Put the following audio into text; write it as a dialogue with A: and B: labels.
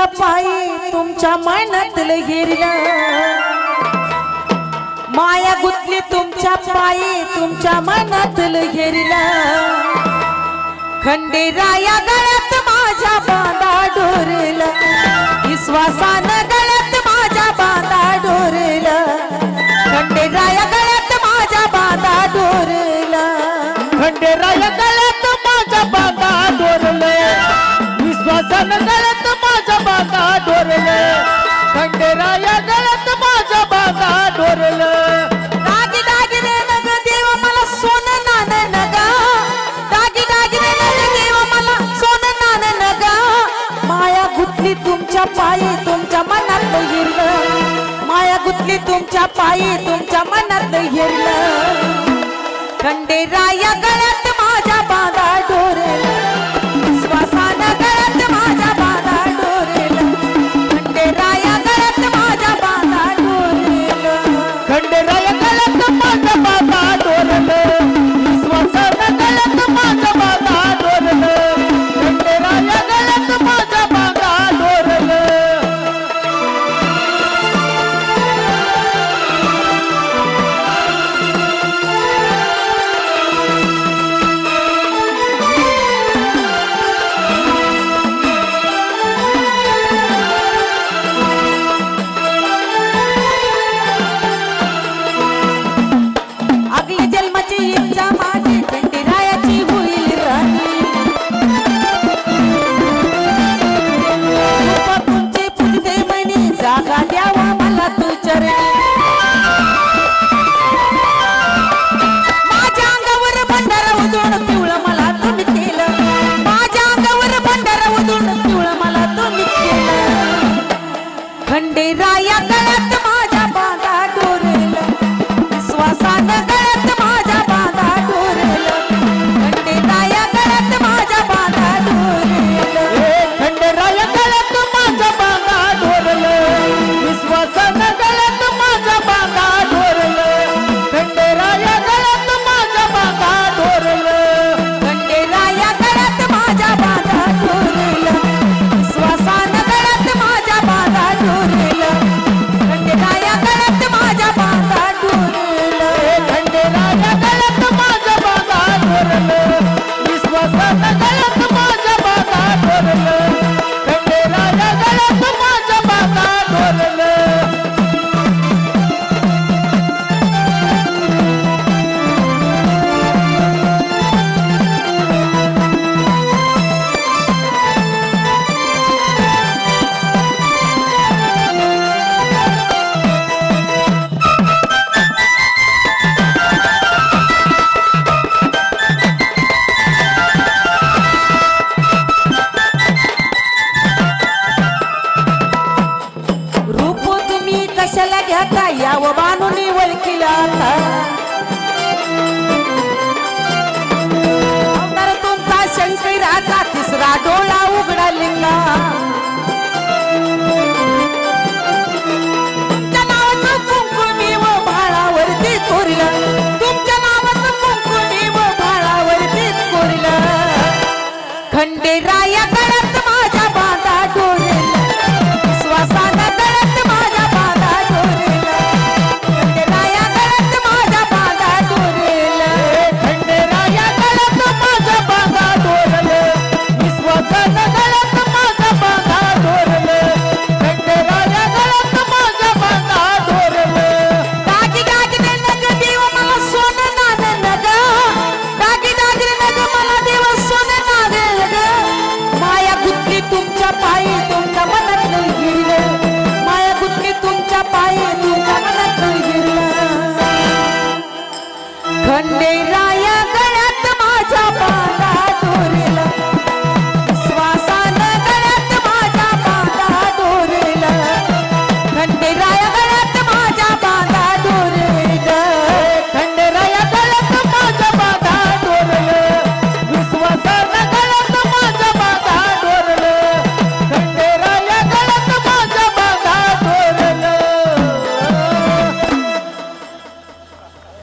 A: तुमच्या पायी तुमच्या मनातलं हिरलं माया गुंतली तुमच्या पायी तुमच्या मनातलं हिरलं खंडेराया गळ्यात माझ्या बांधा डोरला विश्वासानं गळ्यात माझ्या बांधा डोरला खंडेराया गळ्यात माझ्या बांधा डोरला
B: खंडेराया गळ्यात माझ्या बांधा डोरले विश्वासानं गळ्यात माझ्या बांधा डोरले खंडेराया गळ्यात माझ्या बांधा डोरले
A: दागी दागिने नग देव मला सोनं नाणं नगा दागी दागिने नग देव मला सोनं नाणं नगा माया गुंतली तुमच्या पायी तुमच्या मनातलं हिरलं माया गुंतली तुमच्या पायी तुमच्या मनातलं हिरलं खंडेराया गळ्यात माझ्या बांधा डोरला विश्वासानं गळ्यात माझ्या बांधा डोरला खंडेराया गळ्यात माझ्या बांधा डोरला
B: खंडेराया गळ्यात माझ्या बांधा डोरले विश्वासानं गळ्यात माझ्या बांधा डोरले खंडेराया गळ्यात माझ्या बांधा डोरले
A: अगली जन्माची इच्छा माझी खंडेरायाची होईल राणी कृपा तुमची पूजते म्हणे जागा द्यावा मला तू चरणी माझ्या अंगावर भंडारा उधळून पिवळं मला तुम्ही केलं माझ्या अंगावर भंडारा उधळून पिवळं मला तुम्ही केलं खंडेराया गळ्यात माझ्या बांधा डोरला विश्वासानं गळ्यात माझ्या बांधा डोरला खंडेराया गळ्यात माझ्या बांधा डोरला
B: खंडेराया गळ्यात माझ्या बांधा डोरले विश्वासानं गळ्यात माझ्या बांधा डोरले खंडेराया गळ्यात माझ्या बांधा डोरले
A: खंडेराया गळ्यात माझ्या बांधा डोरला विश्वासानं गळ्यात माझ्या बांधा डोरला खंडेराया गळ्यात माझ्या बांधा डोरला
B: खंडेराया गळ्यात माझ्या बांधा डोरले विश्वासानं गळ्यात माझ्या बांधा डोरले खंडेराया गळ्यात माझ्या बांधा डोरले
A: रूप तुम्ही कशाला घेता यावं बाणून वळखीला आता अवतार तुमचा शंकराचा तिसरा डोळा उघडा लिंगा तुमच्या नावाचं कुंकुमी व भाळावरती कोरिलं तुमच्या नावाचं कुंकुमी व भाळावरती कोरिलं खंडेराया गळ्यात माझ्या बांधा डोरला विश्वासानं गळ्यात माझ्या बांधा डोरला खंडेराया गळ्यात माझ्या बांधा डोरला
B: खंडेराया गळ्यात माझ्या बांधा डोरले विश्वासानं गळ्यात माझ्या बांधा डोरले खंडेराया गळ्यात माझ्या बांधा डोरले
A: दागी दागिने नग देव मला सोनं नाणं नग दागी दागिने नग मला देव सोनं नाणं नग माया गुंतली तुमच्या पायी तुमच्या मनातलं हिरलं माया गुंतली तुमच्या पायी तुमच्या मनातलं हिरलं खंडेरा